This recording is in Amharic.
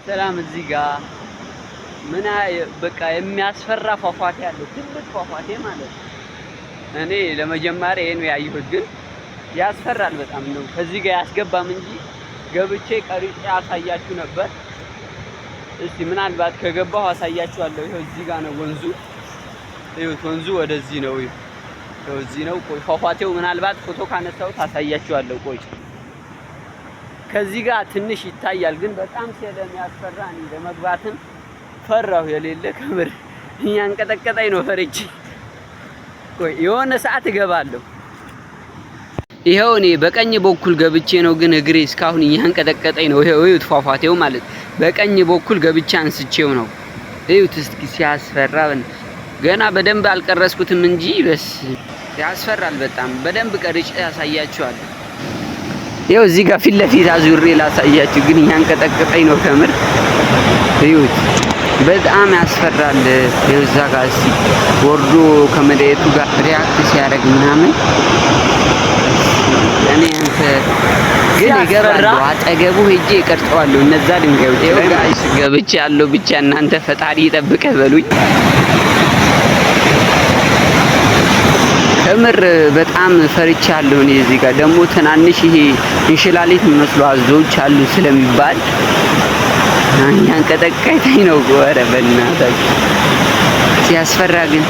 ሰላም እዚህ ጋር ምን በቃ የሚያስፈራ ፏፏቴ አለ። ትልቅ ፏፏቴ ማለት ነው። እኔ ለመጀመሪያ ይሄን ያየሁት ግን ያስፈራል በጣም ነው። ከዚህ ጋር ያስገባም እንጂ ገብቼ ቀርጬ አሳያችሁ ነበር። እስቲ ምናልባት ከገባሁ አሳያችኋለሁ። ይሄው እዚህ ጋር ነው ወንዙ። ይሄው ወንዙ ወደዚህ ነው። ይሄው እዚህ ነው። ቆይ ፏፏቴው ምናልባት ፎቶ ካነሳሁት አሳያችኋለሁ። ቆይ ከዚህ ጋር ትንሽ ይታያል ግን በጣም ስለሚያስፈራ እኔ ለመግባትም ፈራሁ የሌለ ከምር እያንቀጠቀጠኝ ነው ፈርቼ። ቆይ የሆነ ሰዓት እገባለሁ። ይሄው እኔ በቀኝ በኩል ገብቼ ነው ግን እግሬ እስካሁን እያንቀጠቀጠኝ ነው። ይሄው ፏፏቴው ማለት በቀኝ በኩል ገብቼ አንስቼው ነው። እዩት እስኪ ሲያስፈራ። ገና በደንብ አልቀረስኩትም እንጂ በስ ያስፈራል በጣም። በደንብ ቀርጬ ያሳያችኋለሁ። ይሄው እዚህ ጋር ፊት ለፊት አዙሬ ላሳያችሁ ግን እያንቀጠቀጠኝ ነው ከምር። እዩት በጣም ያስፈራል። ይሄው እዛ ጋር እስኪ ወርዶ ከመሬቱ ጋር ሪያክት ሲያደርግ ምናምን እኔ አንተ ግን ይገባል። አጠገቡ ሄጄ እቀርጸዋለሁ እነዛ ድንጋዮች። ይሄው ጋይስ ገብቼ ያለው ብቻ እናንተ ፈጣሪ ይጠብቀህ በሉኝ። ከምር በጣም ፈርቻለሁ። እኔ እዚህ ጋር ደግሞ ትናንሽ ይሄ እንሽላሊት የሚመስሉ አዞዎች አሉ ስለሚባል ያንቀጠቀጠኝ ነው። ኧረ በእናታችሁ ሲያስፈራ ግን